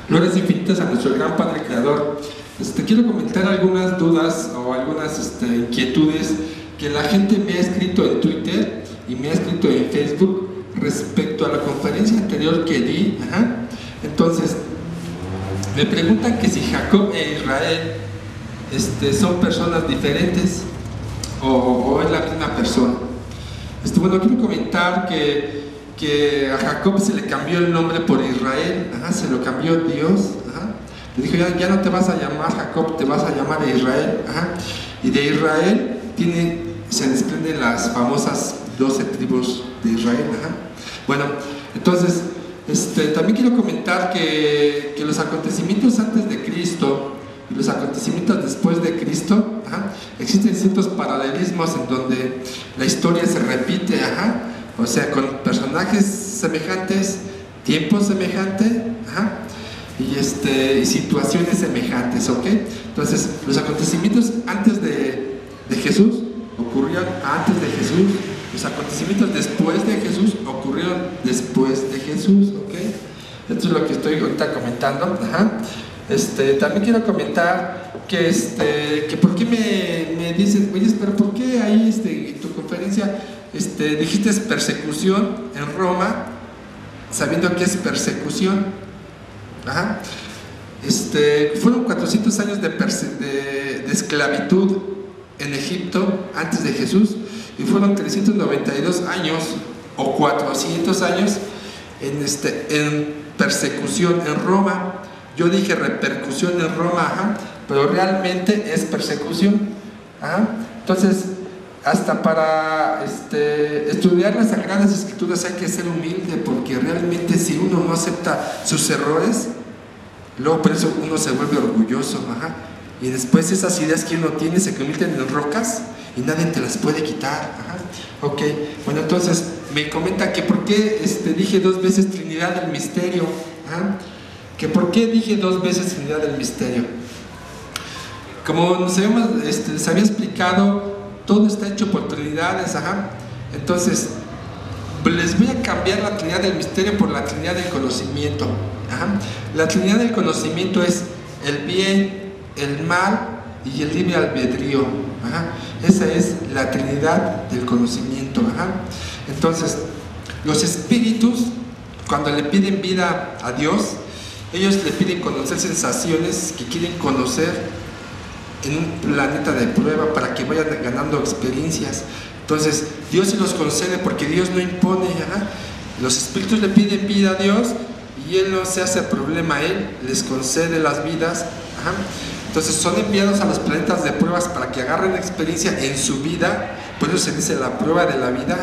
Glorias infinitas a nuestro gran Padre Creador. Quiero comentar algunas dudas o algunas inquietudes que la gente me ha escrito en Twitter y me ha escrito en Facebook respecto a la conferencia anterior que di. Entonces, me preguntan que si Jacob e Israel son personas diferentes o es la misma persona. Bueno, quiero comentar que a Jacob se le cambió el nombre por Israel, se lo cambió Dios, le dijo ya no te vas a llamar Jacob, te vas a llamar Israel, y de Israel se desprenden las famosas 12 tribus de Israel. Bueno, entonces también quiero comentar que los acontecimientos antes de Cristo y los acontecimientos después de Cristo, existen ciertos paralelismos en donde la historia se repite, o sea, con personajes semejantes, tiempos semejantes, y situaciones semejantes, ¿ok? Entonces, los acontecimientos antes de Jesús ocurrieron antes de Jesús, los acontecimientos después de Jesús ocurrieron después de Jesús, ¿ok? Esto es lo que estoy ahorita comentando. También quiero comentar que por qué me dices, oye, pero ¿por qué ahí en tu conferencia dijiste persecución en Roma, sabiendo que es persecución? Fueron 400 años de esclavitud en Egipto antes de Jesús, y fueron 392 años o 400 años en persecución en Roma. Yo dije repercusión en Roma, pero realmente es persecución. Entonces, hasta para estudiar las Sagradas Escrituras hay que ser humilde, porque realmente si uno no acepta sus errores, luego por eso uno se vuelve orgulloso, y después esas ideas que uno tiene se convierten en rocas y nadie te las puede quitar. Ok, bueno, entonces me comenta que por qué dije 2 veces Trinidad del Misterio, que por qué dije 2 veces Trinidad del Misterio. Como se había explicado, todo está hecho por Trinidades, entonces les voy a cambiar la Trinidad del Misterio por la Trinidad del Conocimiento. La Trinidad del Conocimiento es el bien, el mal y el libre albedrío. Esa es la Trinidad del Conocimiento. Entonces, los espíritus, cuando le piden vida a Dios, ellos le piden conocer sensaciones que quieren conocer en un planeta de prueba para que vayan ganando experiencias. Entonces, Dios se los concede porque Dios no impone. Los espíritus le piden vida a Dios y Él no se hace problema, Él les concede las vidas. Entonces, son enviados a los planetas de pruebas para que agarren experiencia en su vida. Por eso se dice la prueba de la vida.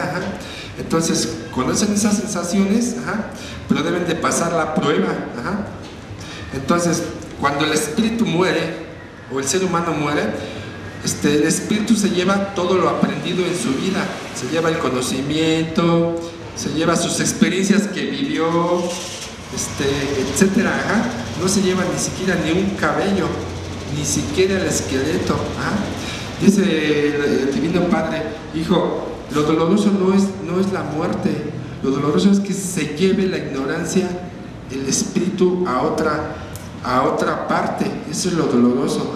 Entonces, conocen esas sensaciones, pero deben de pasar la prueba. Entonces, cuando el espíritu muere o el ser humano muere, el espíritu se lleva todo lo aprendido en su vida, se lleva el conocimiento, se lleva sus experiencias que vivió, etcétera. No se lleva ni siquiera ni un cabello, ni siquiera el esqueleto. Dice el Divino Padre: hijo, lo doloroso no es la muerte, lo doloroso es que se lleve la ignorancia, el espíritu a otra parte. Eso es lo doloroso.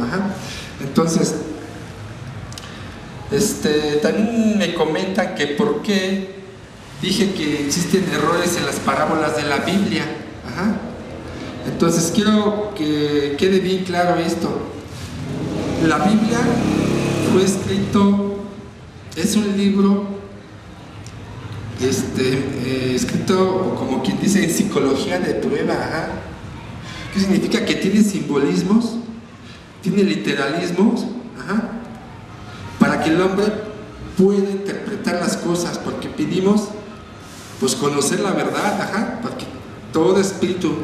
Entonces, también me comentan que por qué dije que existen errores en las parábolas de la Biblia. Entonces, quiero que quede bien claro esto. La Biblia fue escrito, es un libro escrito, como quien dice, en psicología de prueba. ¿Qué significa? Que tiene simbolismos, tiene literalismos, para que el hombre pueda interpretar las cosas, porque pedimos pues conocer la verdad, porque todo espíritu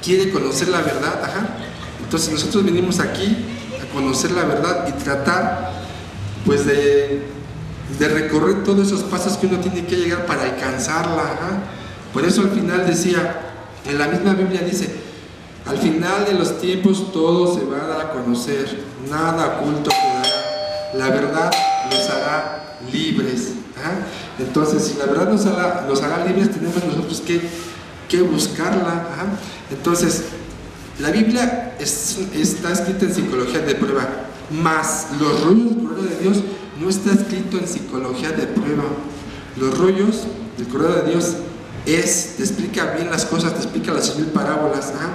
quiere conocer la verdad. Entonces nosotros venimos aquí a conocer la verdad y tratar pues de recorrer todos esos pasos que uno tiene que llegar para alcanzarla. Por eso al final decía, en la misma Biblia dice: al final de los tiempos todo se va a dar a conocer, nada oculto quedará, la verdad los hará libres. Entonces, si la verdad nos hará libres, tenemos nosotros que que buscarla. Ajá. Entonces, la Biblia está escrita en psicología de prueba, más los rollos del Cordero de Dios no está escrito en psicología de prueba. Los rollos del Cordero de Dios te explica bien las cosas, te explica las 1000 parábolas. Ajá.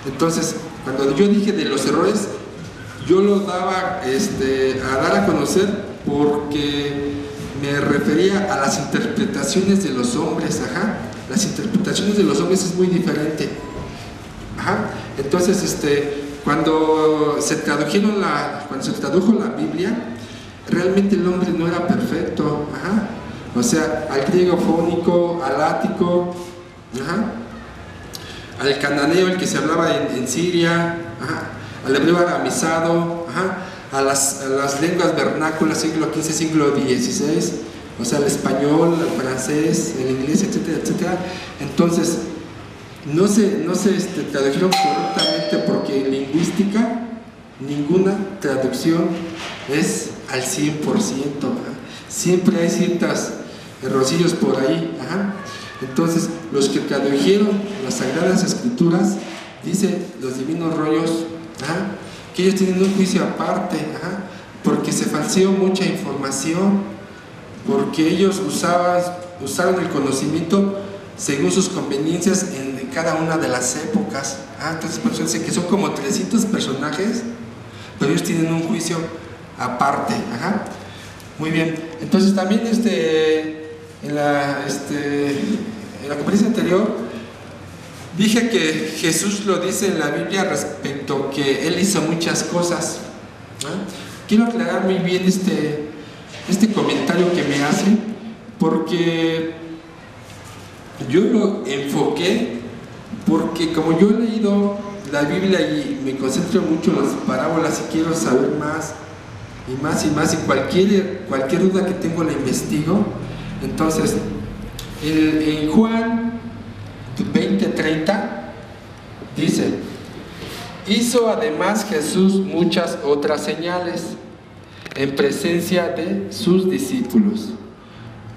Entonces, cuando yo dije de los errores, yo lo daba a dar a conocer porque me refería a las interpretaciones de los hombres. Ajá. Las interpretaciones de los hombres es muy diferente. Ajá. Entonces, cuando se tradujo la Biblia, realmente el hombre no era perfecto. Ajá. O sea, al griego fónico, al ático, ajá, al cananeo, el que se hablaba en Siria, ajá, al hebreo aramizado, ajá, a las lenguas vernáculas siglo XV, siglo XVI, o sea, el español, el francés, el inglés, etcétera, etcétera. Entonces, no se tradujeron correctamente porque en lingüística ninguna traducción es al 100%. Siempre hay ciertos errorcillos por ahí. Ajá. Entonces, los que tradujeron las Sagradas Escrituras, dice los divinos rollos, ajá, que ellos tienen un juicio aparte, ajá, porque se falseó mucha información, porque ellos usaron el conocimiento según sus conveniencias en cada una de las épocas. Entonces, por eso dice que son como 300 personajes, pero ellos tienen un juicio aparte. Ajá. Muy bien. Entonces, también en la conferencia anterior dije que Jesús lo dice en la Biblia respecto que Él hizo muchas cosas. Quiero aclarar muy bien este comentario que me hace, porque yo lo enfoqué porque como yo he leído la Biblia y me concentro mucho en las parábolas y quiero saber más y más y más, y cualquier duda que tengo la investigo. Entonces, en Juan 20:30 dice: hizo además Jesús muchas otras señales en presencia de sus discípulos,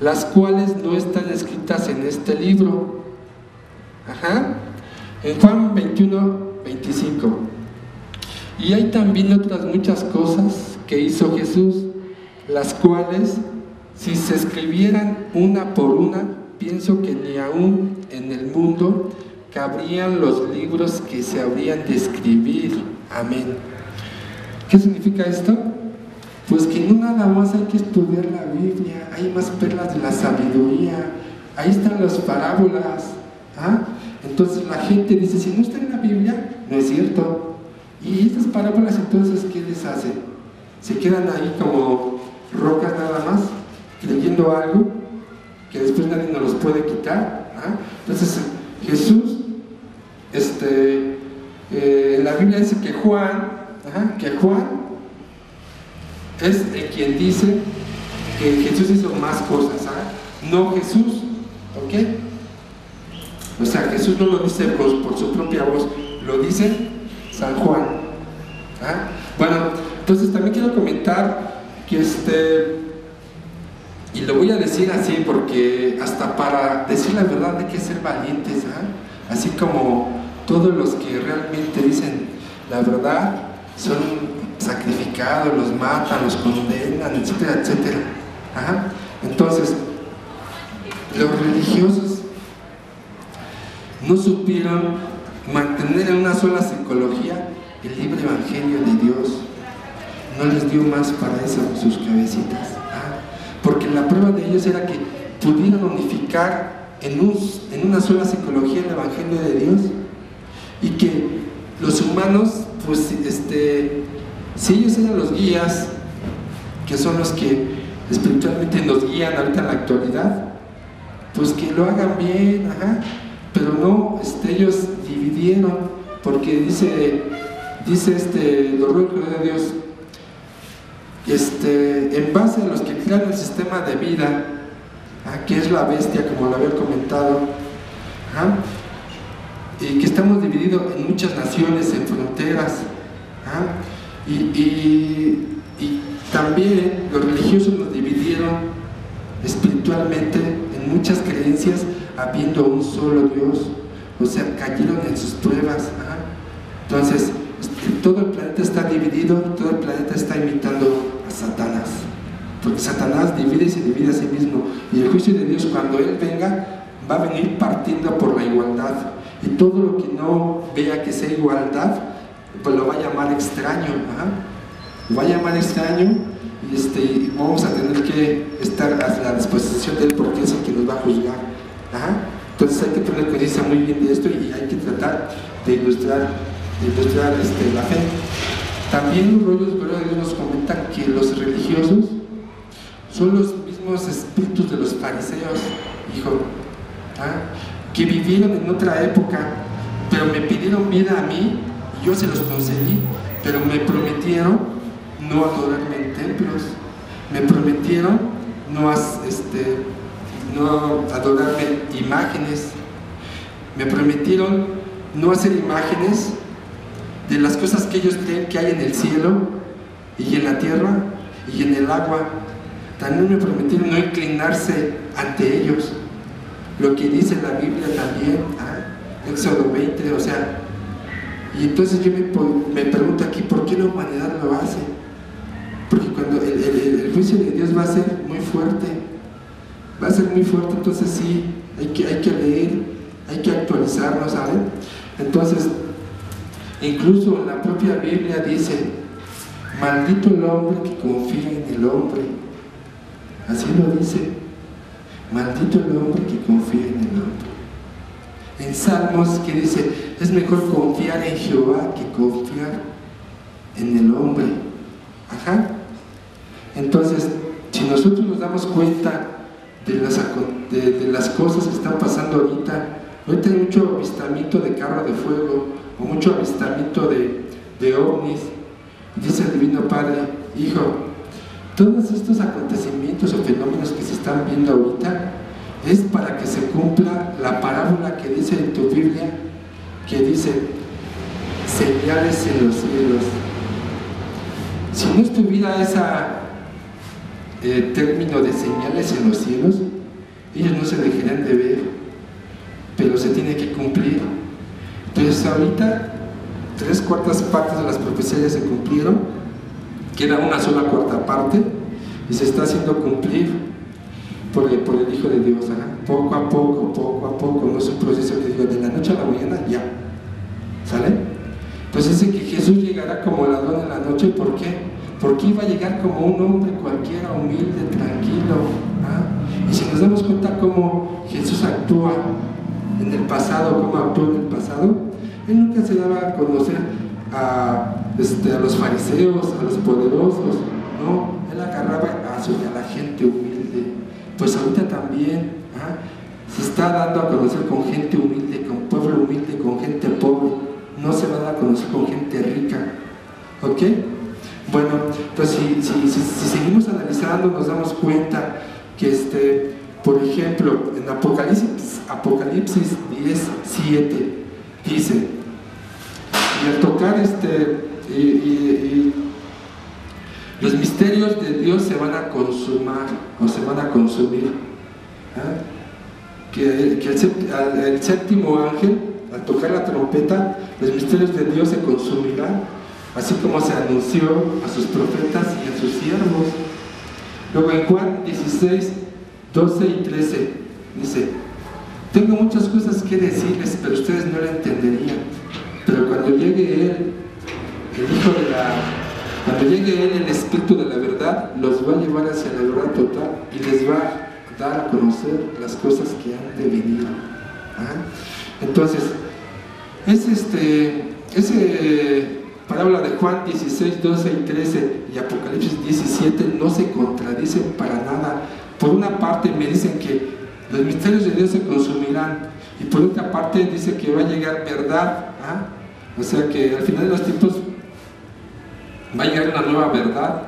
las cuales no están escritas en este libro. Ajá. En Juan 21:25: y hay también otras muchas cosas que hizo Jesús, las cuales, si se escribieran una por una, pienso que ni aún en el mundo cabrían los libros que se habrían de escribir. Amén. ¿Qué significa esto? Pues que no nada más hay que estudiar la Biblia, hay más perlas de la sabiduría, ahí están las parábolas. Entonces la gente dice, si no está en la Biblia, no es cierto. Y estas parábolas, entonces, ¿qué les hacen? Se quedan ahí como rocas nada más, creyendo algo que después nadie nos los puede quitar. Entonces Jesús, en la Biblia dice que Juan es el quien dice que Jesús hizo más cosas, no Jesús, ¿ok? O sea, Jesús no lo dice por su propia voz, lo dice San Juan. Bueno, entonces también quiero comentar que y lo voy a decir así porque hasta para decir la verdad hay que ser valientes, así como todos los que realmente dicen la verdad son sacrificados, los matan, los condenan, etcétera, etcétera. Entonces, los religiosos no supieron mantener en una sola psicología el libre evangelio de Dios. No les dio más para eso sus cabecitas. Porque la prueba de ellos era que pudieron unificar en una sola psicología el evangelio de Dios, y que los humanos, pues, si ellos eran los guías, que son los que espiritualmente nos guían ahorita en la actualidad, pues que lo hagan bien, pero no, ellos dividieron, porque dice los rollos de Dios, en base a los que crean el sistema de vida, que es la bestia, como lo había comentado, y que estamos divididos en muchas naciones, en fronteras, y también los religiosos nos dividieron espiritualmente en muchas creencias, habiendo un solo Dios, o sea, cayeron en sus pruebas. Entonces, todo el planeta está dividido, todo el planeta está imitando a Satanás, porque Satanás divide y se divide a sí mismo, y el juicio de Dios, cuando Él venga, va a venir partiendo por la igualdad, y todo lo que no vea que sea igualdad, pues lo va a llamar extraño, lo va a llamar extraño, y vamos a tener que estar a la disposición de Él, porque es el que nos va a juzgar. Entonces hay que tener conciencia muy bien de esto, y hay que tratar de ilustrar la fe. También los rollos, gloria a Dios, nos comentan que los religiosos son los mismos espíritus de los fariseos, hijo, que vivieron en otra época, pero me pidieron vida a mí y yo se los concedí, pero me prometieron no adorarme en templos, me prometieron no adorarme imágenes, me prometieron no hacer imágenes de las cosas que ellos creen que hay en el cielo y en la tierra y en el agua. También me prometieron no inclinarse ante ellos, lo que dice la Biblia también, Éxodo 20, o sea, y entonces yo me pregunto aquí, ¿por qué la humanidad lo hace? Porque cuando el juicio de Dios va a ser muy fuerte, entonces sí, hay que leer, hay que actualizarnos, ¿saben? Entonces, incluso la propia Biblia dice, maldito el hombre que confía en el hombre, así lo dice, maldito el hombre que confía en el hombre. En Salmos, que dice, es mejor confiar en Jehová que confiar en el hombre. Entonces, si nosotros nos damos cuenta de las cosas que están pasando ahorita hay mucho avistamiento de carro de fuego, o mucho avistamiento de ovnis. Dice el Divino Padre, hijo, todos estos acontecimientos o fenómenos que se están viendo ahorita es para que se cumpla la parábola que dice en tu Biblia, que dice, señales en los cielos. Si no estuviera ese término de señales en los cielos, ellos no se dejarían de ver, pero se tiene que cumplir. Entonces ahorita 3/4 partes de las profecías ya se cumplieron, queda una sola 4ª parte y se está haciendo cumplir por el Hijo de Dios, poco a poco, no es un proceso que digo de la noche a la mañana ya, ¿sale? Entonces dice que Jesús llegará como ladrón en la noche. ¿Por qué? Porque iba a llegar como un hombre cualquiera, humilde, tranquilo, y si nos damos cuenta cómo Jesús actúa en el pasado, cómo actuó en el pasado, Él nunca se daba a conocer a los fariseos, a los poderosos, no, Él agarraba a la gente humilde. Pues ahorita también se está dando a conocer con gente humilde, con pueblo humilde, con gente pobre, no se va a dar a conocer con gente rica, ¿ok? Bueno, entonces si seguimos analizando nos damos cuenta que por ejemplo, en Apocalipsis 10:7 dice, y al tocar los misterios de Dios se van a consumar o se van a consumir, que el séptimo ángel, al tocar la trompeta, los misterios de Dios se consumirán, así como se anunció a sus profetas y a sus siervos. Luego en Juan 16:12 y 13 dice, tengo muchas cosas que decirles, pero ustedes no lo entenderían, pero cuando llegue Él, cuando llegue Él, el Espíritu de la verdad, los va a llevar hacia la verdad total y les va a dar a conocer las cosas que han de venir. Entonces, parábola de Juan 16:12 y 13 y Apocalipsis 17 no se contradicen para nada. Por una parte me dicen que los misterios de Dios se consumirán, y por otra parte dice que va a llegar verdad, o sea que al final de los tiempos va a llegar una nueva verdad,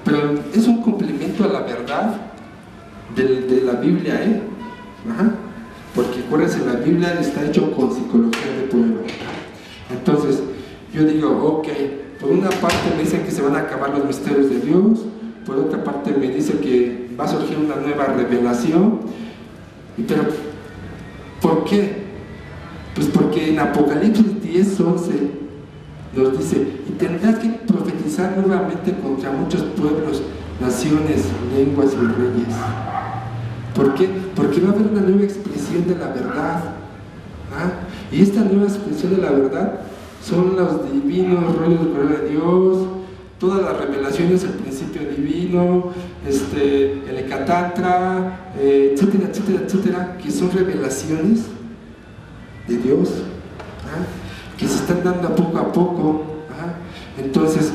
pero es un complemento a la verdad de la Biblia, porque acuérdense, la Biblia está hecho con psicología de prueba. Entonces yo digo, ok, por una parte me dicen que se van a acabar los misterios de Dios, por otra parte me dicen que va a surgir una nueva revelación, pero ¿por qué? Porque en Apocalipsis 10:11 nos dice: y tendrás que profetizar nuevamente contra muchos pueblos, naciones, lenguas y reyes. ¿Por qué? Porque va a haber una nueva expresión de la verdad. Y esta nueva expresión de la verdad son los divinos rollos del cordero de Dios, todas las revelaciones, el principio divino, el Ekatantra, etcétera, etcétera, etcétera, que son revelaciones de Dios, que se están dando poco a poco. Entonces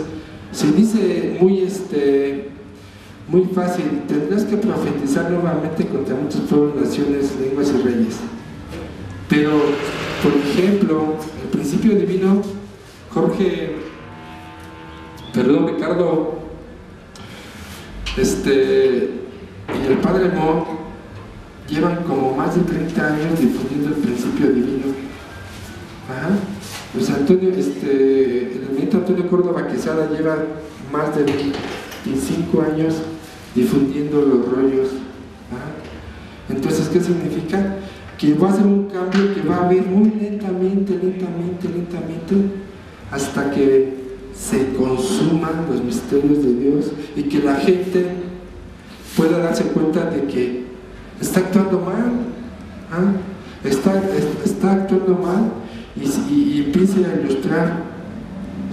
se dice muy fácil: tendrás que profetizar nuevamente contra muchos pueblos, naciones, lenguas y reyes. Pero, por ejemplo, el principio divino, Ricardo y el padre Mo llevan como más de 30 años difundiendo el principio divino. Pues el movimiento Antonio Córdoba Quesada lleva más de 25 años difundiendo los rollos. Entonces, ¿qué significa? Que va a ser un cambio que va a haber muy lentamente, hasta que se consuman los misterios de Dios y que la gente pueda darse cuenta de que está actuando mal, está actuando mal, y empiece a ilustrar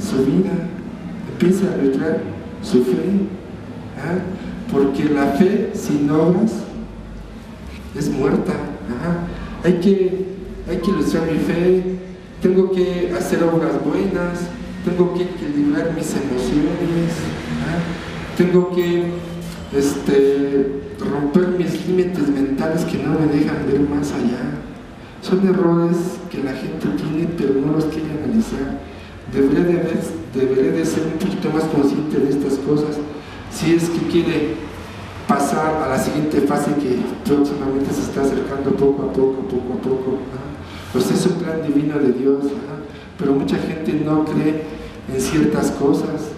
su vida, empiece a ilustrar su fe, porque la fe sin obras es muerta. Hay que ilustrar mi fe, tengo que hacer obras buenas, tengo que equilibrar mis emociones, tengo que romper mis límites mentales que no me dejan ver más allá. Son errores que la gente tiene, pero no los quiere analizar. Debería de ser un poquito más consciente de estas cosas, si es que quiere pasar a la siguiente fase que próximamente se está acercando poco a poco. Pues es un plan divino de Dios, pero mucha gente no cree en ciertas cosas.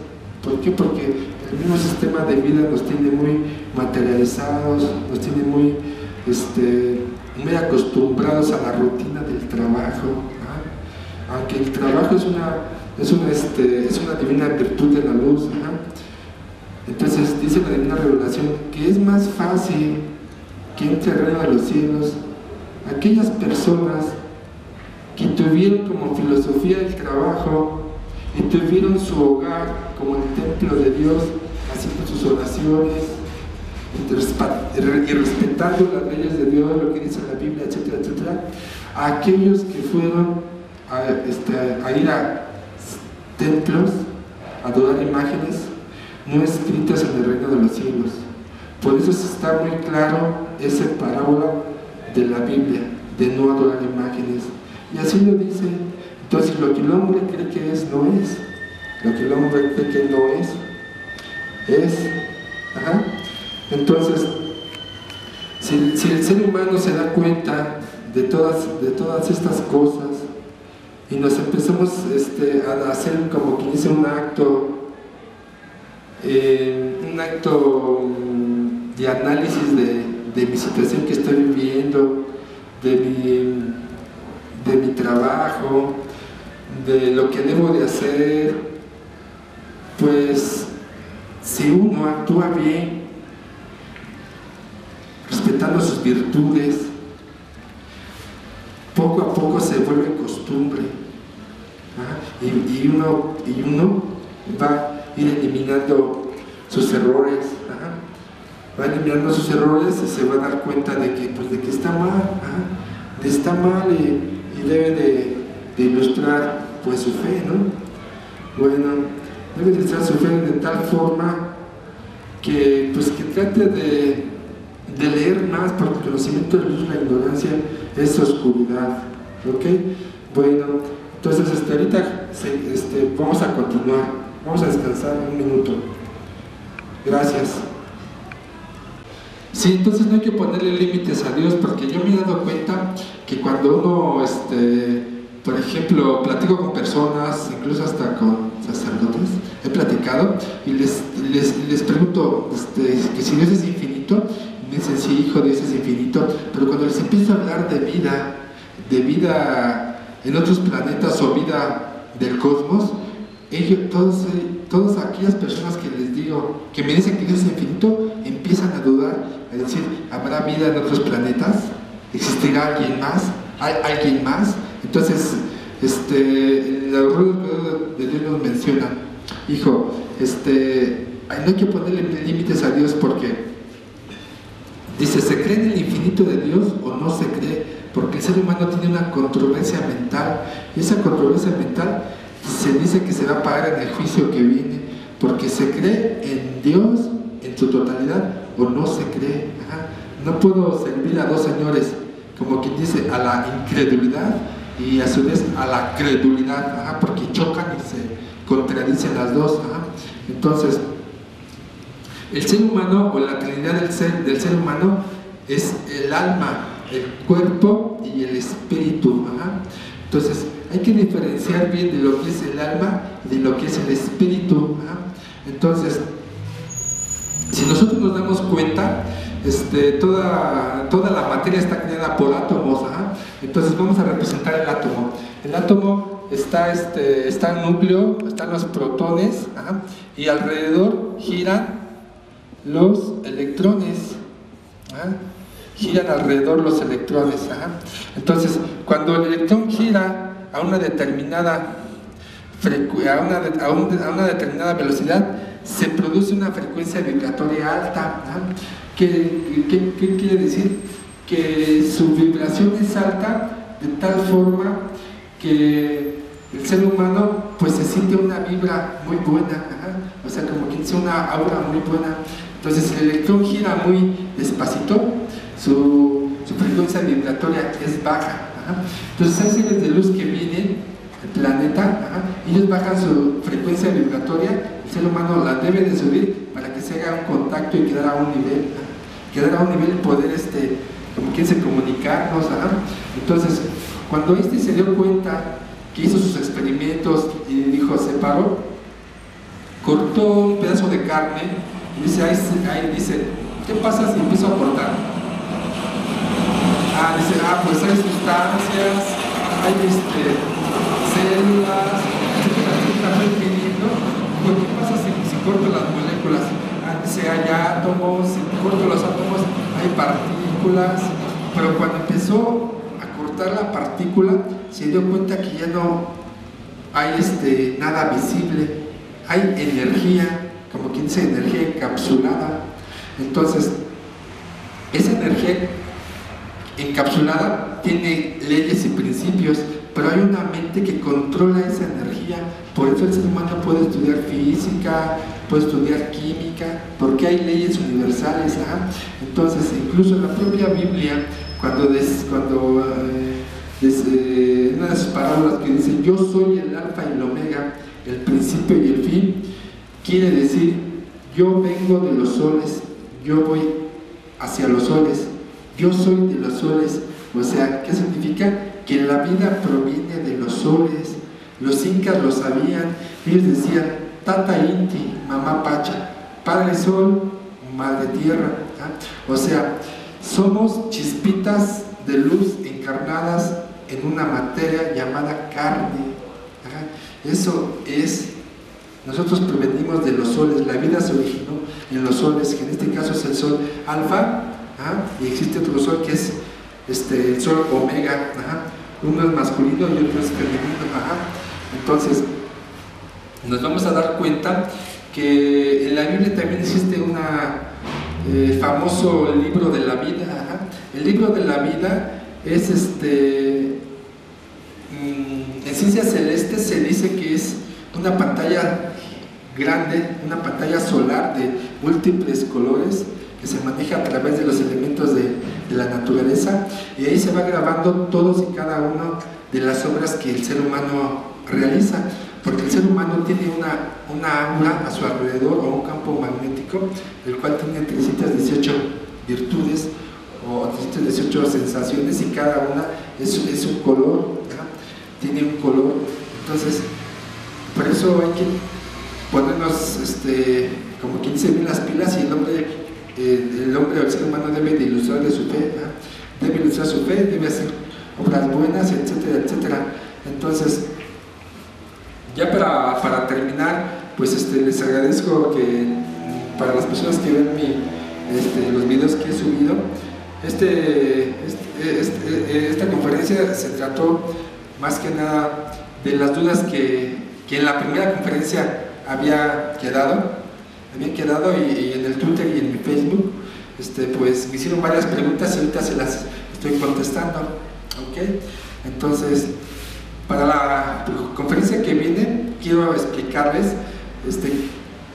¿Por qué? Porque el mismo sistema de vida nos tiene muy materializados, nos tiene muy acostumbrados a la rutina del trabajo. Aunque el trabajo es una divina virtud de la luz. Entonces dice la divina revelación que es más fácil que entre al reino de los cielos aquellas personas que tuvieron como filosofía el trabajo y tuvieron su hogar como el templo de Dios, haciendo sus oraciones y respetando las leyes de Dios, lo que dice la Biblia, etcétera, etcétera, a aquellos que fueron a ir a templos, a adorar imágenes no escritas en el reino de los cielos. Por eso está muy claro esa parábola de la Biblia, de no adorar imágenes. Y así lo dice. Entonces, lo que el hombre cree que es, no es. Lo que el hombre cree que no es. Entonces, si el ser humano se da cuenta de todas estas cosas y nos empezamos a hacer como quien dice un acto de análisis de mi situación que estoy viviendo, de mi trabajo, de lo que debo de hacer, pues si uno actúa bien, respetando sus virtudes, poco a poco se vuelve costumbre, y uno va a ir eliminando sus errores, va eliminando sus errores y se va a dar cuenta de que está mal, y debe de ilustrar pues su fe, debe de ilustrar su fe de tal forma que trate de leer más, porque el conocimiento de luz, la ignorancia es oscuridad. Entonces ahorita vamos a continuar, vamos a descansar un minuto. Gracias. Sí, entonces no hay que ponerle límites a Dios, porque yo me he dado cuenta que cuando uno, por ejemplo, platico con personas, incluso hasta con sacerdotes, he platicado y les pregunto que si Dios es infinito, me dicen sí, hijo, Dios es infinito, pero cuando les empiezo a hablar de vida en otros planetas o vida del cosmos, ellos, todas aquellas personas que les digo, que me dicen que Dios es infinito, empiezan a dudar, a decir, ¿habrá vida en otros planetas? ¿Existirá alguien más? ¿Hay alguien más? Entonces, el error de Dios nos menciona, hijo, no hay que ponerle límites a Dios, porque dice, ¿se cree en el infinito de Dios o no se cree? Porque el ser humano tiene una controversia mental, y esa controversia mental se dice que se va a pagar en el juicio que viene, porque se cree en Dios en su totalidad o no se cree. No puedo servir a dos señores, como quien dice, a la incredulidad y a su vez a la credulidad, porque chocan y se contradicen las dos. Entonces, el ser humano, o la trinidad del ser humano, es el alma, el cuerpo y el espíritu. Entonces, hay que diferenciar bien de lo que es el alma y de lo que es el espíritu. Entonces, si nosotros nos damos cuenta, toda la materia está creada por átomos. Entonces vamos a representar el átomo. El átomo está el núcleo, están los protones, y alrededor giran los electrones. Giran alrededor los electrones. Entonces, cuando el electrón gira a una determinada velocidad, se produce una frecuencia vibratoria alta. ¿Qué quiere decir? Que su vibración es alta de tal forma que el ser humano pues se siente una vibra muy buena, o sea, como que dice una aura muy buena. Entonces el electrón gira muy despacito, su frecuencia vibratoria es baja. Entonces hay seres de luz que vienen al planeta, ellos bajan su frecuencia vibratoria, el ser humano la debe de subir para que se haga un contacto y quedar a un nivel y poder como quien se comunicarnos. Entonces, cuando se dio cuenta, que hizo sus experimentos y dijo, se paró, cortó un pedazo de carne y dice, dice, ¿qué pasa si empiezo a cortar? Dice, pues hay sustancias, hay células, ¿qué pasa si corto las moléculas? Dice, hay átomos, si corto los átomos hay partículas, pero cuando empezó a cortar la partícula se dio cuenta que ya no hay nada visible, hay energía, como quien dice, energía encapsulada. Entonces, esa energía encapsulada tiene leyes y principios, pero hay una mente que controla esa energía. Por eso el ser humano puede estudiar física, puede estudiar química, porque hay leyes universales. Entonces, incluso en la propia Biblia, cuando una de sus parábolas que dice, yo soy el alfa y el omega, el principio y el fin, quiere decir, yo vengo de los soles, yo voy hacia los soles, yo soy de los soles. O sea, ¿qué significa? Que la vida proviene de los soles. Los incas lo sabían, ellos decían, Tata Inti, Mamá Pacha, Padre Sol, Madre Tierra. O sea, somos chispitas de luz encarnadas en una materia llamada carne. Eso es, nosotros provenimos de los soles, la vida se originó en los soles, que en este caso es el sol alfa, y existe otro sol que es el sol omega, uno es masculino y otro es femenino. Entonces nos vamos a dar cuenta que en la Biblia también existe el famoso libro de la vida. El libro de la vida es en ciencias celestes se dice que es una pantalla grande, una pantalla solar de múltiples colores que se maneja a través de los elementos de la naturaleza, y ahí se va grabando todos y cada uno de las obras que el ser humano realiza, porque el ser humano tiene una aura a su alrededor, o un campo magnético, el cual tiene 318 virtudes o 318 sensaciones, y cada una es un color, tiene un color. Entonces, por eso hay que ponernos como quien dice bien las pilas, y el hombre o el ser humano debe de ilustrar de su fe, debe ilustrar su fe, debe hacer obras buenas, etcétera, etcétera. Entonces, ya para terminar, pues les agradezco que para las personas que ven los videos que he subido, esta conferencia se trató más que nada de las dudas que en la primera conferencia había quedado y en el Twitter y en mi Facebook, pues me hicieron varias preguntas y ahorita se las estoy contestando, ¿ok? Entonces, para la conferencia que viene, quiero explicarles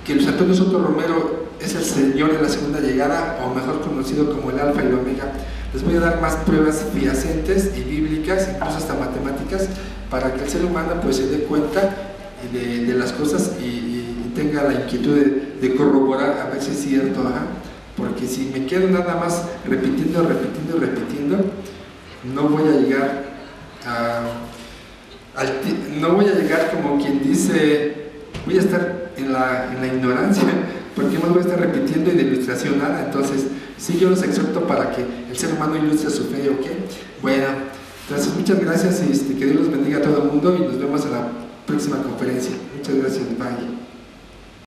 que Luis Antonio Soto Romero es el Señor de la segunda llegada, o mejor conocido como el Alfa y el Omega. Les voy a dar más pruebas fehacientes y bíblicas, incluso hasta matemáticas, para que el ser humano pues se dé cuenta de las cosas y tenga la inquietud de corroborar a ver si es cierto, porque si me quedo nada más repitiendo, no voy a llegar como quien dice, voy a estar en la ignorancia, porque no voy a estar repitiendo y de ilustración nada. Entonces sí, yo los exhorto para que el ser humano ilustre su fe, ¿ok? Bueno, entonces muchas gracias y que Dios los bendiga a todo el mundo y nos vemos en la próxima conferencia. Muchas gracias, bye.